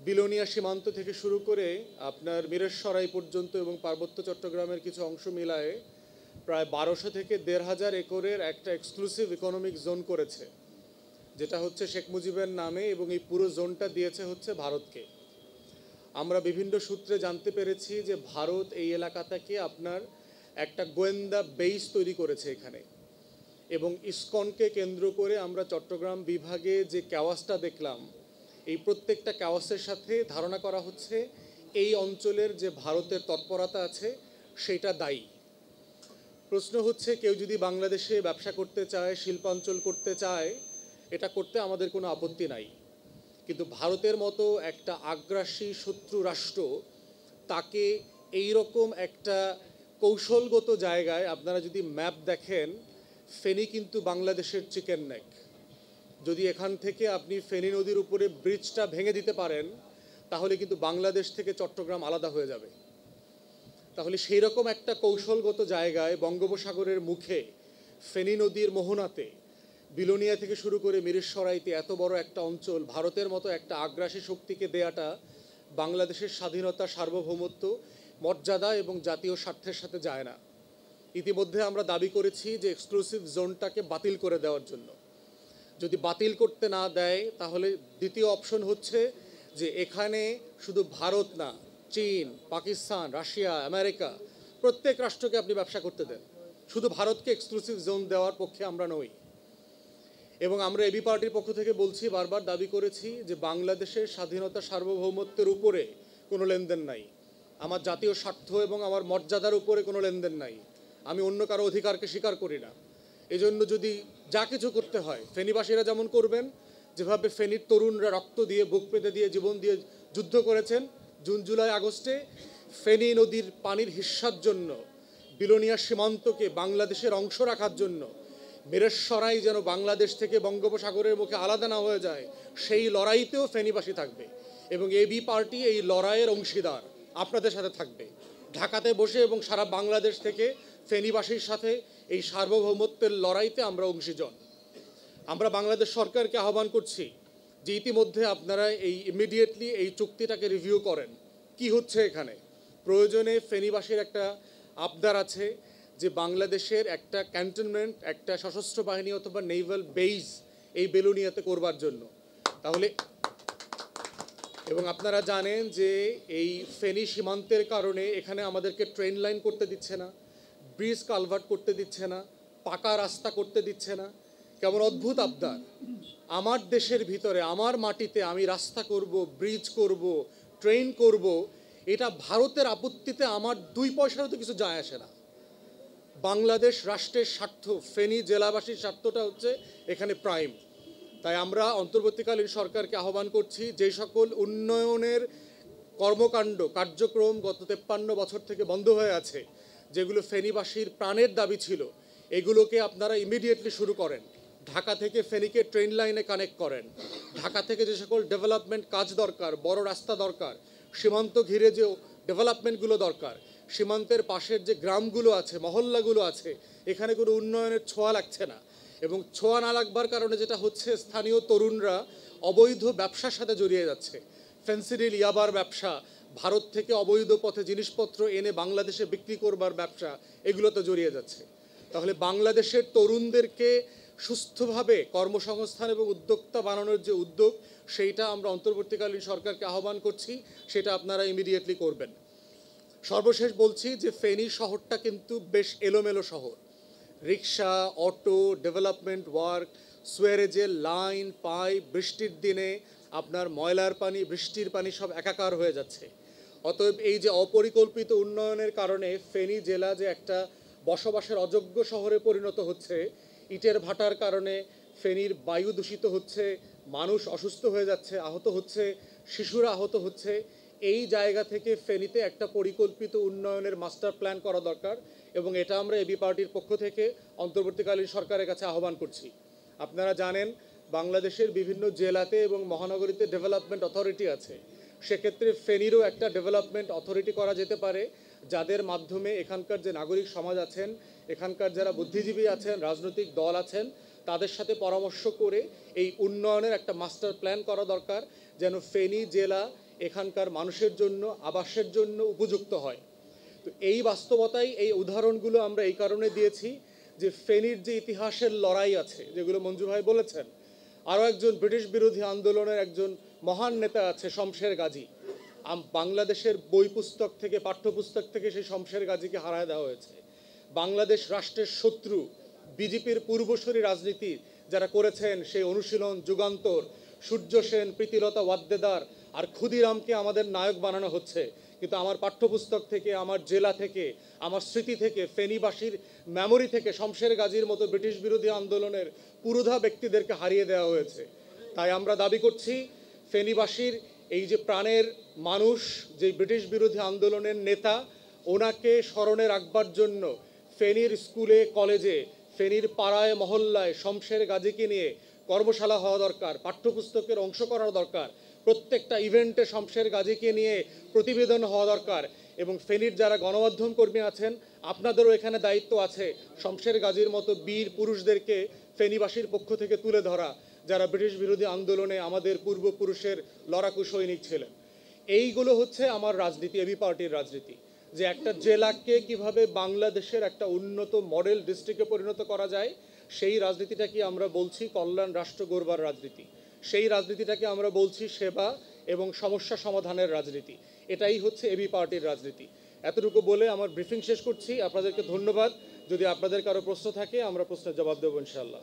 বিলোনিয়া সীমান্ত থেকে শুরু করে আপনার মিরেশসরাই পর্যন্ত এবং পার্বত্য চট্টগ্রামের কিছু অংশ মিলায়ে প্রায় 1200 থেকে 1500 একরের একটা এক্সক্লুসিভ ইকোনমিক জোন করেছে, যেটা হচ্ছে শেখ মুজিবের নামে, এবং এই পুরো জোনটা দিয়েছে হচ্ছে ভারতকে। আমরা বিভিন্ন সূত্রে জানতে পেরেছি যে ভারত এই এলাকাটাকে আপনার একটা গোয়েন্দা বেস তৈরি করেছে এখানে, এবং ইসকনকে কেন্দ্র করে আমরা চট্টগ্রাম বিভাগে যে ক্যাওয়াসটা দেখলাম, এই প্রত্যেকটা ক্যাওয়াসের সাথে ধারণা করা হচ্ছে এই অঞ্চলের যে ভারতের তৎপরতা আছে সেটা দায়ী। প্রশ্ন হচ্ছে, কেউ যদি বাংলাদেশে ব্যবসা করতে চায়, শিল্পাঞ্চল করতে চায়, এটা করতে আমাদের কোনো আপত্তি নাই, কিন্তু ভারতের মতো একটা আগ্রাসী শত্রু রাষ্ট্র তাকে এই রকম একটা কৌশলগত জায়গায়, আপনারা যদি ম্যাপ দেখেন, ফেনী কিন্তু বাংলাদেশের চিকেন নেক। যদি এখান থেকে আপনি ফেনী নদীর উপরে ব্রিজটা ভেঙে দিতে পারেন, তাহলে কিন্তু বাংলাদেশ থেকে চট্টগ্রাম আলাদা হয়ে যাবে। তাহলে সেই রকম একটা কৌশলগত জায়গায় বঙ্গোপসাগরের মুখে ফেনী নদীর মোহনাতে বিলোনিয়া থেকে শুরু করে মিরেশসরাইতে এত বড় একটা অঞ্চল ভারতের মতো একটা আগ্রাসী শক্তিকে দেয়াটা বাংলাদেশের স্বাধীনতা, সার্বভৌমত্ব, মর্যাদা এবং জাতীয় স্বার্থের সাথে যায় না। ইতিমধ্যে আমরা দাবি করেছি যে এক্সক্লুসিভ জোনটাকে বাতিল করে দেওয়ার জন্য। যদি বাতিল করতে না দেয়, তাহলে দ্বিতীয় অপশন হচ্ছে যে এখানে শুধু ভারত না, চীন, পাকিস্তান, রাশিয়া, আমেরিকা, প্রত্যেক রাষ্ট্রকে আপনি ব্যবসা করতে দেন, শুধু ভারতকে এক্সক্লুসিভ জোন দেওয়ার পক্ষে আমরা নই। এবং আমরা এবি পার্টির পক্ষ থেকে বলছি, বারবার দাবি করেছি যে বাংলাদেশের স্বাধীনতা, সার্বভৌমত্বের উপরে কোনো লেনদেন নাই, আমার জাতীয় স্বার্থ এবং আমার মর্যাদার উপরে কোনো লেনদেন নাই, আমি অন্য কারো অধিকারকে স্বীকার করি না। এজন্য যদি যা কিছু করতে হয়, ফেনীবাসীরা যেমন করবেন, যেভাবে ফেনীর তরুণরা রক্ত দিয়ে, বুক পেতে দিয়ে, জীবন দিয়ে যুদ্ধ করেছেন জুন, জুলাই, আগস্টে, ফেনী নদীর পানির হিস্সার জন্য, বিলোনিয়া সীমান্তকে বাংলাদেশের অংশ রাখার জন্য, মিরেশসরাই যেন বাংলাদেশ থেকে বঙ্গোপসাগরের মুখে আলাদা না হয়ে যায়, সেই লড়াইতেও ফেনীবাসী থাকবে। এবং এবি পার্টি এই লড়াইয়ের অংশীদার, আপনাদের সাথে থাকবে, ঢাকাতে বসে এবং সারা বাংলাদেশ থেকে ফেনীবাসীর সাথে এই সার্বভৌমত্বের লড়াইতে আমরা অংশীজন। আমরা বাংলাদেশ সরকারকে আহ্বান করছি যে ইতিমধ্যে আপনারা এই ইমিডিয়েটলি এই চুক্তিটাকে রিভিউ করেন, কি হচ্ছে এখানে। প্রয়োজনে ফেনীবাসীর একটা আবদার আছে যে বাংলাদেশের একটা ক্যান্টনমেন্ট, একটা সশস্ত্র বাহিনী অথবা নেভাল বেস এই বেলুনিয়াতে করবার জন্য। তাহলে, এবং আপনারা জানেন যে এই ফেনী সীমান্তের কারণে এখানে আমাদেরকে ট্রেন লাইন করতে দিচ্ছে না, ব্রিজ কালভার্ট করতে দিচ্ছে না, পাকা রাস্তা করতে দিচ্ছে না। কেমন অদ্ভুত আবদার! আমার দেশের ভিতরে, আমার মাটিতে আমি রাস্তা করব, ব্রিজ করব, ট্রেন করব, এটা ভারতের আপত্তিতে আমার 2 পয়সারও তো কিছু যায় আসে না। বাংলাদেশ রাষ্ট্রের স্বার্থ, ফেনী জেলাবাসীর স্বার্থটা হচ্ছে এখানে প্রাইম। তাই আমরা অন্তর্বর্তীকালীন সরকারকে আহ্বান করছি, যেই সকল উন্নয়নের কর্মকাণ্ড, কার্যক্রম গত 53 বছর থেকে বন্ধ হয়ে আছে, যেগুলো ফেনীবাসীর প্রাণের দাবি ছিল, এগুলোকে আপনারা ইমিডিয়েটলি শুরু করেন। ঢাকা থেকে ফেনীকে ট্রেন লাইনে কানেক্ট করেন। ঢাকা থেকে যে সকল ডেভেলপমেন্ট কাজ দরকার, বড় রাস্তা দরকার, সীমান্ত ঘিরে যে ডেভেলপমেন্টগুলো দরকার, সীমান্তের পাশের যে গ্রামগুলো আছে, মহল্লাগুলো আছে, এখানে কোনো উন্নয়নের ছোঁয়া লাগছে না। এবং ছোঁয়া না লাগবার কারণে যেটা হচ্ছে, স্থানীয় তরুণরা অবৈধ ব্যবসার সাথে জড়িয়ে যাচ্ছে। ফেন্সিডিল, ইয়াবার ব্যবসা, ভারত থেকে অবৈধ পথে জিনিসপত্র এনে বাংলাদেশে বিক্রি করবার ব্যবসা, এগুলোতে জড়িয়ে যাচ্ছে। তাহলে বাংলাদেশের তরুণদেরকে সুস্থভাবে কর্মসংস্থান এবং উদ্যোক্তা বানানোর যে উদ্যোগ, সেইটা আমরা অন্তর্বর্তীকালীন সরকারকে আহ্বান করছি, সেটা আপনারা ইমিডিয়েটলি করবেন। সর্বশেষ বলছি যে ফেনী শহরটা কিন্তু বেশ এলোমেলো শহর। রিক্সা, অটো, ডেভেলপমেন্ট ওয়ার্ক, সুয়ারেজের লাইন, পাইপ, বৃষ্টির দিনে আপনার ময়লার পানি, বৃষ্টির পানি সব একাকার হয়ে যাচ্ছে। অতএব এই যে অপরিকল্পিত উন্নয়নের কারণে ফেনী জেলা যে একটা বসবাসের অযোগ্য শহরে পরিণত হচ্ছে, ইটের ভাটার কারণে ফেনীর বায়ু দূষিত হচ্ছে, মানুষ অসুস্থ হয়ে যাচ্ছে, আহত হচ্ছে, শিশুরা আহত হচ্ছে। এই জায়গা থেকে ফেনীতে একটা পরিকল্পিত উন্নয়নের মাস্টার প্ল্যান করা দরকার, এবং এটা আমরা এবি পার্টির পক্ষ থেকে অন্তর্বর্তীকালীন সরকারের কাছে আহ্বান করছি। আপনারা জানেন, বাংলাদেশের বিভিন্ন জেলাতে এবং মহানগরীতে ডেভেলপমেন্ট অথরিটি আছে। সেক্ষেত্রে ফেনীরও একটা ডেভেলপমেন্ট অথরিটি করা যেতে পারে, যাদের মাধ্যমে এখানকার যে নাগরিক সমাজ আছেন, এখানকার যারা বুদ্ধিজীবী আছেন, রাজনৈতিক দল আছেন, তাদের সাথে পরামর্শ করে এই উন্নয়নের একটা মাস্টার প্ল্যান করা দরকার, যেন ফেনী জেলা এখানকার মানুষের জন্য আবাসের জন্য উপযুক্ত হয়। তো এই বাস্তবতাই, এই উদাহরণগুলো আমরা এই কারণে দিয়েছি যে ফেনীর যে ইতিহাসের লড়াই আছে, যেগুলো মঞ্জু ভাই বলেছেন, আরও একজন ব্রিটিশ বিরোধী আন্দোলনের একজন মহান নেতা আছে শমশের গাজী। বাংলাদেশের বই পুস্তক থেকে, পাঠ্যপুস্তক থেকে সেই শমশের গাজীকে হারায় দেওয়া হয়েছে। বাংলাদেশ রাষ্ট্রের শত্রু বিজেপির পূর্বসূরি রাজনীতি যারা করেছেন, সেই অনুশীলন, যুগান্তর, সূর্য সেন, প্রীতিলতা ওয়াদ্দেদার আর ক্ষুদিরামকে আমাদের নায়ক বানানো হচ্ছে। কিন্তু আমার পাঠ্যপুস্তক থেকে, আমার জেলা থেকে, আমার স্মৃতি থেকে, ফেনীবাসীর মেমোরি থেকে শমশের গাজীর মতো ব্রিটিশ বিরোধী আন্দোলনের পুরোধা ব্যক্তিদেরকে হারিয়ে দেওয়া হয়েছে। তাই আমরা দাবি করছি ফেনীবাসীর এই যে প্রাণের মানুষ, যে ব্রিটিশ বিরোধী আন্দোলনের নেতা, ওনাকে স্মরণে রাখবার জন্য ফেনীর স্কুলে কলেজে, ফেনীর পাড়ায় মহল্লায় শমশের গাজীকে নিয়ে কর্মশালা হওয়া দরকার, পাঠ্যপুস্তকের অংশ করার দরকার, প্রত্যেকটা ইভেন্টে শমশের গাজীকে নিয়ে প্রতিবেদন হওয়া দরকার। এবং ফেনীর যারা গণমাধ্যম কর্মী আছেন, আপনাদেরও এখানে দায়িত্ব আছে শমশের গাজীর মতো বীর পুরুষদেরকে ফেনীবাসীর পক্ষ থেকে তুলে ধরা, যারা ব্রিটিশ বিরোধী আন্দোলনে আমাদের পূর্বপুরুষের লড়াকু সৈনিক ছিলেন। এইগুলো হচ্ছে আমার রাজনীতি, এবি পার্টির রাজনীতি, যে একটা জেলাকে কিভাবে বাংলাদেশের একটা উন্নত মডেল ডিস্ট্রিক্টে পরিণত করা যায়, সেই রাজনীতিটাকে আমরা বলছি কল্যাণ রাষ্ট্র গড়বার রাজনীতি। সেই রাজনীতিটাকে আমরা বলছি সেবা এবং সমস্যা সমাধানের রাজনীতি। এটাই হচ্ছে এবি পার্টির রাজনীতি। এতটুকু বলে আমার ব্রিফিং শেষ করছি। আপনাদেরকে ধন্যবাদ। যদি আপনাদের কারো প্রশ্ন থাকে, আমরা প্রশ্নের জবাব দেবো ইনশাআল্লাহ।